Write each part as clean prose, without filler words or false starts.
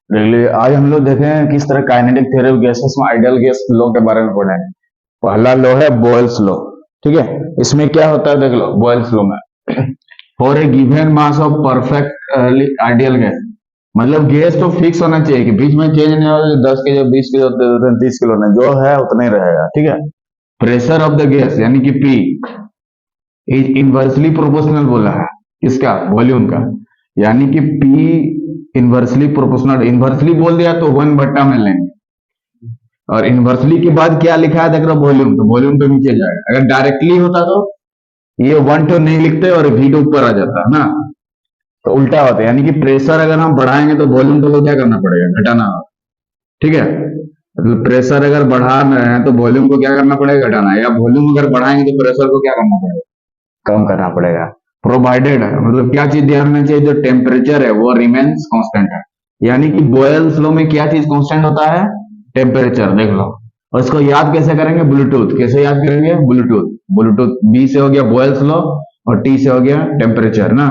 देखिए आज हम लोग देखें किस तरह काइनेटिक थ्योरी ऑफ गैसेस में आइडियल गैस लॉ के बारे में पढ़े हैं। पहला लॉ है बॉयल्स लॉ। ठीक है, इसमें क्या होता है देख लो बॉयल्स लॉ में for a given mass of perfect ideal gas, मतलब गैस तो फिक्स होना चाहिए कि बीच में चेंज नहीं होगा, 10 किलो 20 किलो 30 किलो नहीं, जो है उतना ही रहेगा। ठीक है, प्रेशर ऑफ द गैस यानी कि पी इज इनवर्सली प्रोपोर्शनल बोला है किसका, वॉल्यूम का, यानी कि पी इनवर्सली प्रोपोर्शनल, इनवर्सली बोल दिया तो 1/में लेंगे, और इनवर्सली के बाद क्या लिखा है देख लो वॉल्यूम, तो वॉल्यूम तो नीचे जाएगा। अगर डायरेक्टली होता तो ये 1 नहीं लिखते और v तो ऊपर आ जाता है ना, तो उल्टा होता है, यानी कि प्रेशर अगर हम बढ़ाएंगे तो वॉल्यूम को क्या करना पड़ेगा, घटाना होगा। ठीक है, मतलब प्रेशर अगर बढ़ा रहे हैं तो वॉल्यूम को क्या करना पड़ेगा, घटाना है, या वॉल्यूम अगर बढ़ाएंगे तो प्रेशर को क्या करना पड़ेगा, कम करना पड़ेगा। प्रोवाइडेड है मतलब क्या चीज ध्यान में चाहिए, जो टेम्परेचर है वो रिमेन्स कांस्टेंट है, यानी कि बॉयल्स लॉ में क्या चीज कांस्टेंट होता है, टेम्परेचर। देख लो, और इसको याद कैसे करेंगे, ब्लूटूथ, कैसे याद करेंगे, ब्लूटूथ, ब्लूटूथ बी से हो गया बॉयल्स लॉ और टी से हो गया टेम्परेचर ना,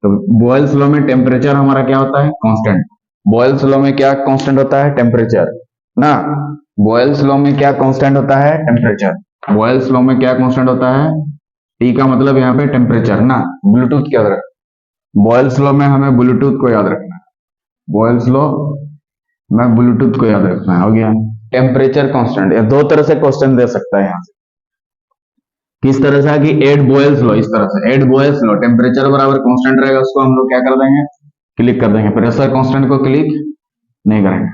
तो बॉयल्स लॉ में टेम्परेचर हमारा क्या होता है, कांस्टेंट। बॉयल्स लॉ में क्या कांस्टेंट होता है, टेम्परेचर ना, बॉयल्स लॉ में क्या कांस्टेंट होता है, टेम्परेचर। बॉयल्स लॉ में क्या कांस्टेंट होता है, टी का मतलब यहाँ पे टेम्परेचर ना। ब्लूटूथ क्या रखना, बॉयल्स लॉ में हमें ब्लूटूथ को याद रखना है, बॉयल्स लॉ में ब्लूटूथ को याद रखना है, हो गया। टेम्परेचर कांस्टेंट, या दो तरह से क्वेश्चन दे सकता है यहाँ से, किस तरह से कि एड बॉयल्स लॉ, इस तरह से एड बॉयल्स लॉ, टेम्परेचर बराबर कांस्टेंट रहेगा, उसको हम लोग क्या कर देंगे, क्लिक कर देंगे, प्रेशर कांस्टेंट को क्लिक नहीं करेंगे।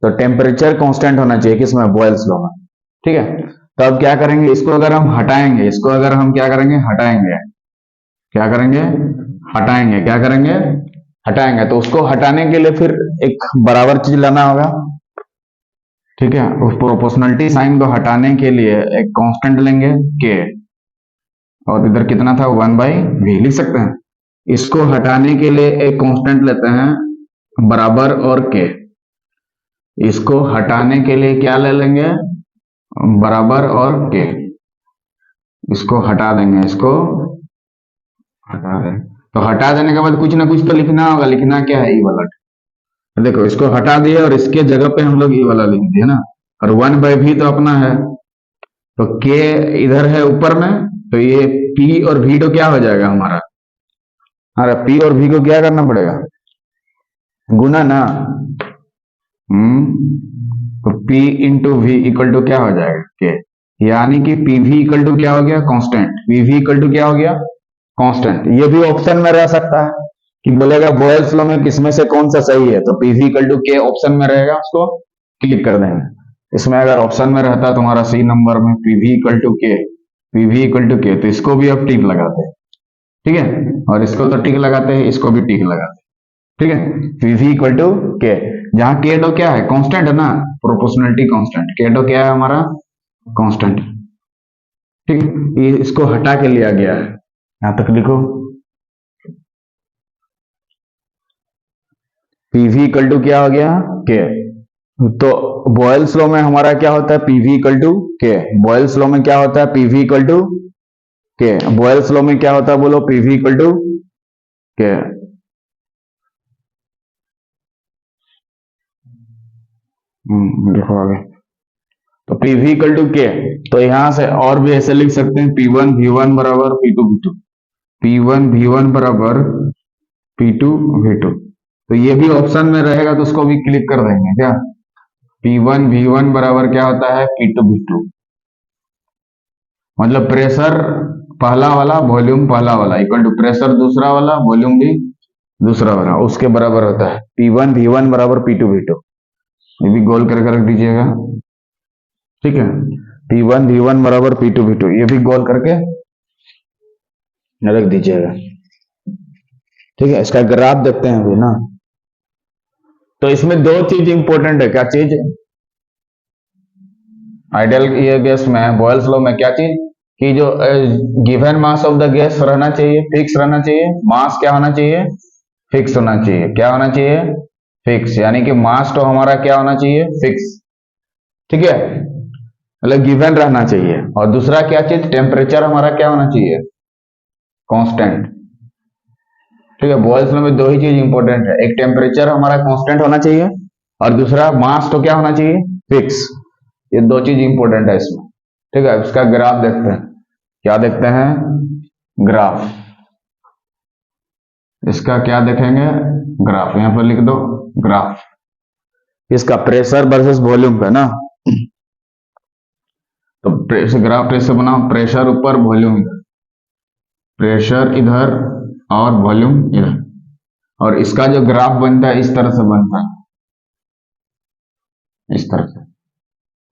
तो टेम्परेचर कांस्टेंट होना चाहिए किसमें, बॉयल्स लॉ में। ठीक है, तो अब क्या करेंगे, इसको अगर हम हटाएंगे, इसको अगर हम क्या करेंगे, हटाएंगे, क्या करेंगे, हटाएंगे, क्या करेंगे, हटाएंगे, तो उसको हटाने के लिए फिर एक बराबर चीज लाना होगा। ठीक है, उस प्रोपोर्शनलिटी साइन को हटाने के लिए एक कांस्टेंट लेंगे के, और इधर कितना था, 1/v लिख सकते हैं। इसको हटाने के लिए एक कांस्टेंट लेते हैं बराबर और के, इसको हटाने के लिए क्या ले लेंगे, बराबर और के, इसको हटा देंगे, इसको हटा दें, तो हटा देने के बाद कुछ ना कुछ तो लिखना होगा, लिखना क्या है, ई वाला। देखो इसको हटा दिया और इसके जगह पे हम लोग ई वाला लिख दिए ना, और 1/v तो अपना है, तो के इधर है ऊपर में, तो ये p और v तो क्या हो जाएगा हमारा, अरे p और v को क्या करना पड़ेगा, गुना ना। तो p into V equal to क्या हो जाएगा, के, यानी कि pv इक्वल टू क्या हो गया, कांस्टेंट, pv इक्वल टू क्या हो गया, कांस्टेंट। ये भी ऑप्शन में रह सकता है कि बोलेगा बॉयल्स लॉ में किसमें से कौन सा सही है, तो pv इक्वल टू के ऑप्शन में रहेगा, उसको क्लिक कर देंगे। इसमें अगर ऑप्शन में रहता तुम्हारा सी नंबर में pv इक्वल टू के, pv इक्वल टू के, तो इसको भी अब टिक लगाते हैं। ठीक है, और इसको तो टिक लगाते हैं, इसको भी टिक लगाते हैं। ठीक है, pv इक्वल टू के, जहां के तो क्या है, कांस्टेंट है ना, प्रोपोर्शनलिटी कांस्टेंट, के तो क्या है हमारा, कांस्टेंट। ठीक है, ये इसको हटा के लिया गया है, यहां तक लिखो, pv इक्वल टू क्या हो गया, के। तो बॉयल्स लॉ में हमारा क्या होता है, pv इक्वल टू के, बॉयल्स लॉ में क्या होता है, pv इक्वल टू के, बॉयल्स लॉ में क्या होता है, बोलो, pv इक्वल टू के। देखो आगे, तो pv इक्वल टू के, तो यहां से और भी ऐसे लिख सकते हैं, p1 v1 बराबर p2 v2, p1 v1 बराबर p2 v2, तो ये भी ऑप्शन में रहेगा, तो उसको भी क्लिक कर देंगे क्या, p1 v1 बराबर क्या होता है, p2 v2, मतलब प्रेशर पहला वाला, वॉल्यूम पहला वाला, इक्वल टू प्रेशर दूसरा वाला, वॉल्यूम भी दूसरा वाला, उसके बराबर होता है p1 v1 बराबर p2 v2। ये भी गोल करके रख दीजिएगा। ठीक है, p1 v1 बराबर p2 v2, ये भी गोल करके रख दीजिएगा। ठीक है, इसका ग्राफ देखते हैं अभी ना, तो इसमें दो चीज इंपॉर्टेंट है, क्या चीज, आइडियल ये गैस में, बॉयल्स लॉ में क्या चीज, कि जो given mass of the gas रहना चाहिए, फिक्स रहना चाहिए, मास क्या होना चाहिए, फिक्स होना चाहिए, क्या होना चाहिए, फिक्स, यानी कि मास तो हमारा क्या होना चाहिए, फिक्स। ठीक है, मतलब गिवन रहना चाहिए, और दूसरा क्या चीज, टेम्परेचर हमारा क्या होना चाहिए, कांस्टेंट। ठीक है, बॉयल्स लॉ में दो ही चीज इंपॉर्टेंट है, एक टेम्परेचर हमारा कांस्टेंट होना चाहिए और दूसरा मास तो क्या होना चाहिए, फिक्स। ये दो चीज इंपॉर्टेंट है इसमें। ठीक है, इसका ग्राफ देखते हैं, क्या देखते हैं, ग्राफ। इसका क्या देखेंगे, ग्राफ, यहां पर लिख दो ग्राफ। इसका प्रेशर वर्सेस वॉल्यूम का ना, तो ग्राफ कैसे बनाओ, प्रेशर ऊपर वॉल्यूम इधर, प्रेशर इधर और वॉल्यूम इधर, और इसका जो ग्राफ बनता है इस तरह से बनता है, इस तरह से,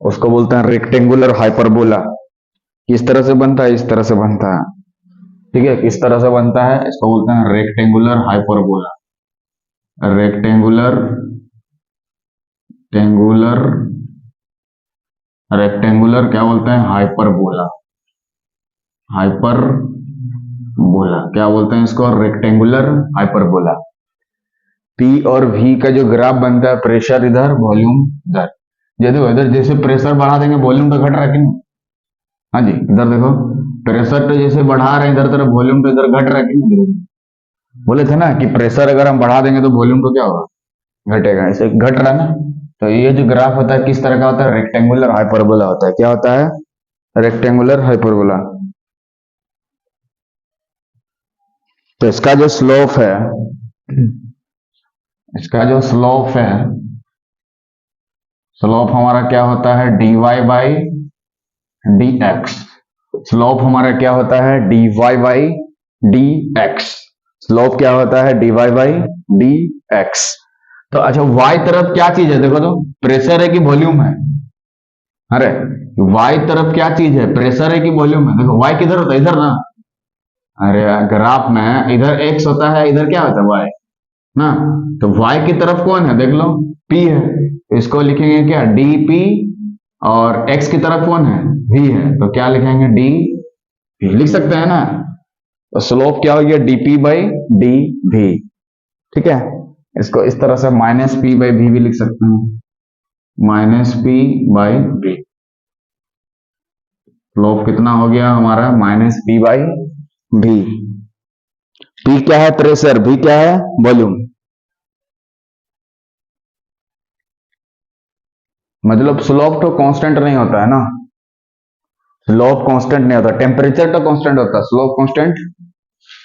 उसको बोलते हैं रेक्टेंगुलर हाइपरबोला। किस तरह से बनता है, इस तरह से बनता है। ठीक है, किस तरह से बनता है, इसको बोलते हैं रेक्टेंगुलर हाइपरबोला, रेक्टेंगुलर टेंगुलर रेक्टेंगुलर क्या बोलते हैं, हाइपरबोला, हाइपरबोला क्या बोलते हैं इसको, रेक्टेंगुलर हाइपरबोला। पी और वी का जो ग्राफ बनता है, प्रेशर इधर वॉल्यूम इधर, यदि इधर जैसे प्रेशर बढ़ा देंगे वॉल्यूम तो घट रहा है कि नहीं, हाँ जी, इधर देखो प्रेशर तो जैसे बढ़ा रहे हैं इधर तरफ, वॉल्यूम तो इधर घट रहा है कि नहीं, बोले थे ना कि प्रेशर अगर हम बढ़ा देंगे तो वॉल्यूम तो क्या होगा, घटेगा, ऐसे घट रहा है ना। तो ये जो ग्राफ होता है किस तरह का होता है, रेक्टेंगुलर हाइपरबोला होता है। क्या होता है, रेक्टेंगुलर हाइपरबोला। तो इसका जो स्लोप है, इसका जो स्लोप है, स्लोप हमारा क्या होता है, dy by D x. Slope हमारा क्या होता है, dy by D x. Slope क्या होता है, dy बाई डी एक्स। तो अच्छा, y तरफ क्या चीज है, देखो तो प्रेशर है कि वॉल्यूम है, अरे y तरफ क्या चीज है, प्रेशर है कि वॉल्यूम है, देखो y किधर होता है, इधर ना, अरे ग्राफ में इधर x होता है, इधर क्या होता है y ना, तो y की तरफ कौन है, देख लो p है, तो इसको लिखेंगे क्या, dp, और x की तरफ कौन है, v है, तो क्या लिखेंगे, d लिख सकते हैं ना। तो स्लोप क्या हो गया, dp बाई डी वी। ठीक है, इसको इस तरह से माइनस पी बाई वी भी लिख सकते हैं, minus P by V. Slope कितना हो गया हमारा, minus P by V. P क्या है, प्रेशर, वी क्या है, वॉल्यूम। मतलब स्लोप तो कांस्टेंट नहीं होता है ना, स्लोप कांस्टेंट नहीं होता, टेम्परेचर तो कांस्टेंट होता है, स्लोप कांस्टेंट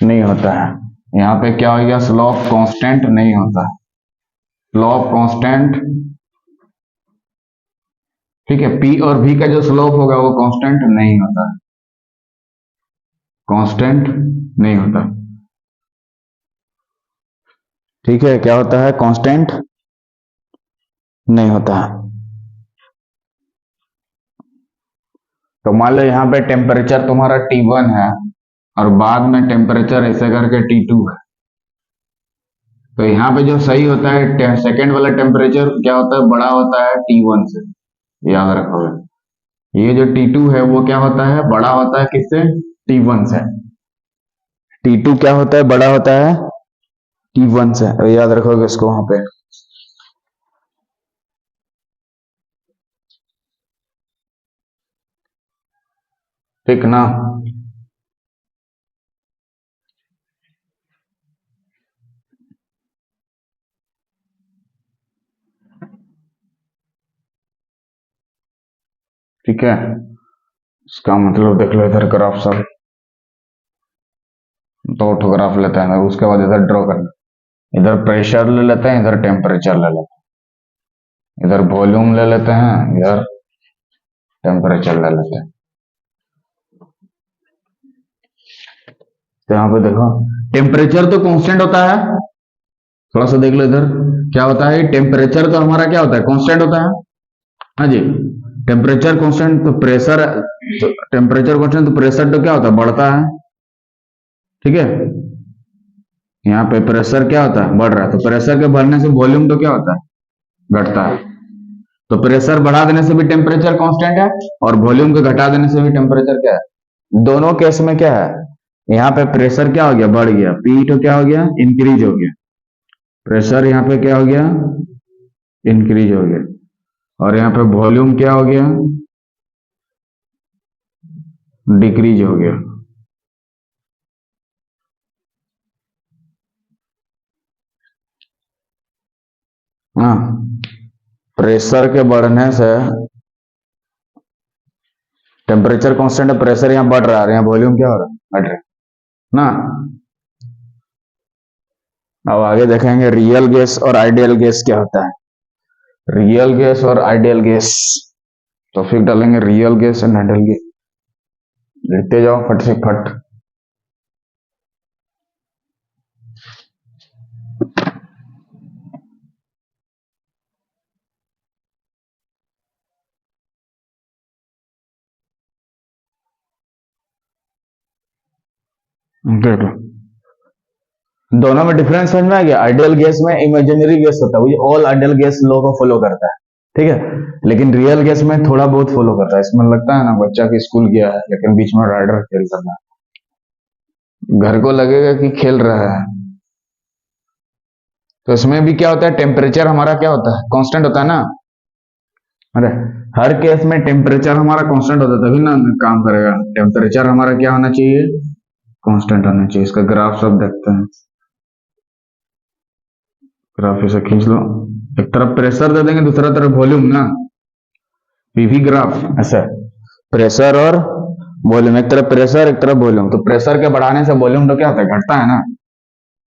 नहीं होता है। यहाँ पे क्या हो गया, स्लोप कांस्टेंट नहीं होता, स्लोप कांस्टेंट। ठीक है, पी और वी का जो स्लोप होगा वो कांस्टेंट नहीं होता, कांस्टेंट नहीं होता। ठीक है, क्या होता है, कांस्टेंट नहीं होता है। तो मान लो यहाँ पे टेम्परेचर तुम्हारा T1 है और बाद में टेम्परेचर ऐसे करके T2 है, तो यहाँ पे जो सही होता है, सेकेंड वाला टेम्परेचर क्या होता है, बड़ा होता है T1 से, याद रखोगे। ये जो T2 है वो क्या होता है, बड़ा होता है किससे, T1 से। T2 क्या होता है, बड़ा होता है T1 से, याद रखोगे इसको वहां पे। ठीक ना, ठीक है, इसका मतलब देख लो, इधर ग्राफ सब दो ग्राफ लेते हैं, उसके बाद इधर ड्रॉ करना, इधर प्रेशर ले लेते हैं, इधर टेम्परेचर ले लेते हैं, इधर वॉल्यूम ले लेते हैं, इधर टेम्परेचर ले लेते हैं। तो यहाँ पे देखो टेम्परेचर तो कांस्टेंट होता है, थोड़ा सा देख लो इधर, क्या होता है, टेम्परेचर तो हमारा क्या होता है, कांस्टेंट होता है, हाँ जी, टेम्परेचर कांस्टेंट तो प्रेशर, तो टेम्परेचर कांस्टेंट तो प्रेशर तो क्या होता है, बढ़ता है। ठीक है, यहाँ पे प्रेशर क्या होता है, बढ़ रहा है, तो प्रेशर के बढ़ने से वॉल्यूम तो क्या होता है, घटता है। तो प्रेशर बढ़ा देने से भी टेम्परेचर कांस्टेंट है और वॉल्यूम को घटा देने से भी टेम्परेचर क्या है, दोनों केस में क्या है, यहाँ पे प्रेशर क्या हो गया, बढ़ गया, पी तो क्या हो गया, इंक्रीज हो गया, प्रेशर यहाँ पे क्या हो गया, इंक्रीज हो गया, और यहाँ पे वॉल्यूम क्या हो गया, डिक्रीज हो गया। हाँ, प्रेशर के बढ़ने से टेम्परेचर कांस्टेंट है, प्रेशर यहाँ बढ़ रहा है, यहाँ वॉल्यूम क्या हो रहा है, घट रहा है ना। अब आगे देखेंगे रियल गैस और आइडियल गैस क्या होता है। रियल गैस और आइडियल गैस, तो फिर डालेंगे real gas and ideal gas, लिखते जाओ फट से फट। देख लो, दोनों में डिफरेंस समझ में आ गया। आइडियल गैस में इमेजिनरी गैस होता है, वो ऑल आइडियल गैस लॉ को फॉलो करता है, ठीक है। लेकिन रियल गैस में थोड़ा बहुत फॉलो करता है। इसमें लगता है ना बच्चा के स्कूल गया है लेकिन बीच में राइडर खेल रहा है, घर को लगेगा कि खेल रहा है। तो इसमें भी क्या होता है, टेम्परेचर हमारा क्या होता है, कांस्टेंट होता है ना। अरे हर केस में टेम्परेचर हमारा कांस्टेंट होता है तभी ना काम करेगा। टेम्परेचर हमारा क्या होना चाहिए, कांस्टेंट होना चाहिए। इसका ग्राफ सब देखते हैं, ग्राफ इसे खींच लो, एक तरफ प्रेशर दे देंगे दूसरा तरफ वॉल्यूम ना, पीवी ग्राफ ऐसा, प्रेशर और वॉल्यूम, एक तरफ प्रेशर एक तरफ वॉल्यूम। तो प्रेशर के बढ़ाने से वॉल्यूम तो क्या होता है, घटता है ना।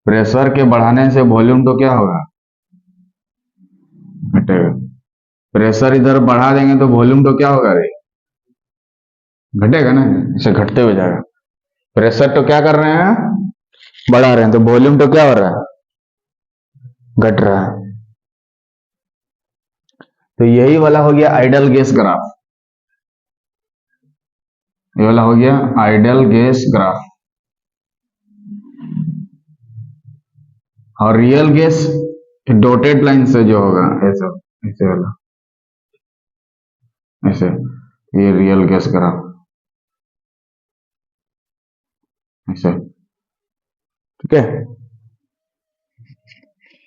प्रेशर के बढ़ाने से वॉल्यूम तो क्या होगा, घटेगा। प्रेशर इधर बढ़ा देंगे तो वॉल्यूम तो क्या होगा रे, घटेगा ना, इसे घटते हुए जाएगा। प्रेशर तो क्या कर रहे हैं, बढ़ा रहे हैं, तो वॉल्यूम तो क्या हो रहा है, घट रहा है। तो यही वाला हो गया आइडियल गैस ग्राफ, ये वाला हो गया आइडियल गैस ग्राफ। और रियल गैस डॉटेड लाइन से जो होगा ऐसा, ऐसे वाला, ऐसे, ये रियल गैस ग्राफ ऐसे, ठीक है।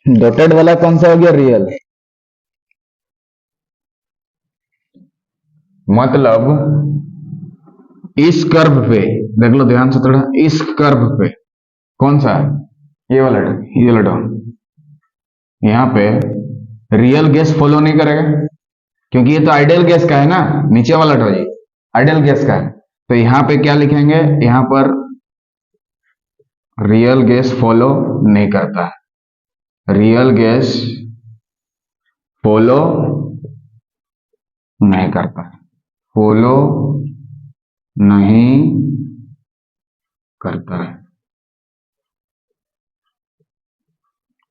डॉटेड वाला कौन सा हो गया, रियल। मतलब इस कर्व पे देख लो ध्यान से थोड़ा, इस कर्व पे कौन सा है, ये वाला, ये वाला डॉन, यहाँ पे रियल गैस फॉलो नहीं करेगा क्योंकि ये तो आइडियल गैस का है ना, नीचे वाला डॉ ये आइडियल गैस का है। तो यहाँ पे क्या लिखेंगे, यहाँ पर रियल गैस फॉलो नहीं करता है, रियल गैस फॉलो नहीं करता है, फॉलो नहीं करता है,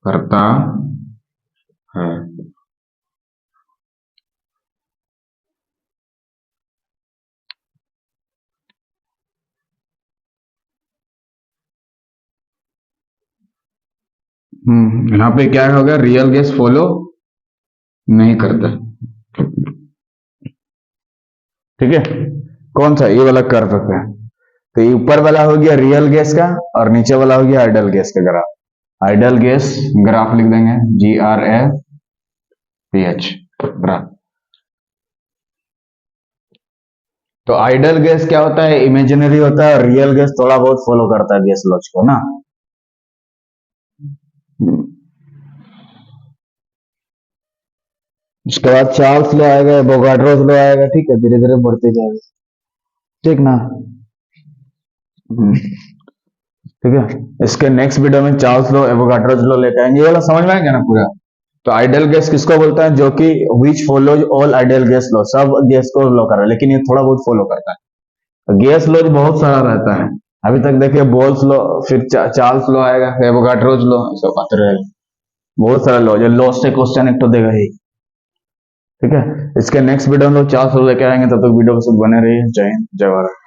करता है। यहाँ पे क्या होगा, रियल गैस फॉलो नहीं करता, ठीक है। कौन सा, ये वाला कर्व पे। तो ये ऊपर वाला हो गया रियल गैस का और नीचे वाला हो गया आइडियल गैस का ग्राफ। आइडियल गैस ग्राफ लिख देंगे GRAPH ग्राफ। तो आइडियल गैस क्या होता है, इमेजिनरी होता है, और रियल गैस थोड़ा बहुत फॉलो करता है गैस लॉज को ना। उसके बाद चार्ल्स लॉ आएगा, एवोगाड्रोस लॉ आएगा, ठीक है, धीरे धीरे बढ़ते जाएगा, ठीक ना। ठीक है, इसके नेक्स्ट वीडियो में चार्ल्स लॉ एवोगाड्रोस लॉ लेकर आएंगे, ये वाला समझ में आएगा ना पूरा। तो आइडियल गैस किसको बोलता है, जो कि विच follows all ideal gas law, सब गैस को फॉलो कर रहा है लेकिन ये थोड़ा बहुत फॉलो करता है। तो गैस लॉ बहुत सारा रहता है, अभी तक देखिए बोल्स लॉ, फिर चार्ल्स लॉ आएगा, फिर एवोगाड्रोस लॉ, सब आते रहेगा, बहुत सारा लॉ। जो लॉस्ट है क्वेश्चन एक तो देगा ही, ठीक है। इसके नेक्स्ट वीडियो में लोग चार्ल्स लॉ लेके आएंगे, तब तक वीडियो को सब बने रहिए। जय हिंद, जय भारत।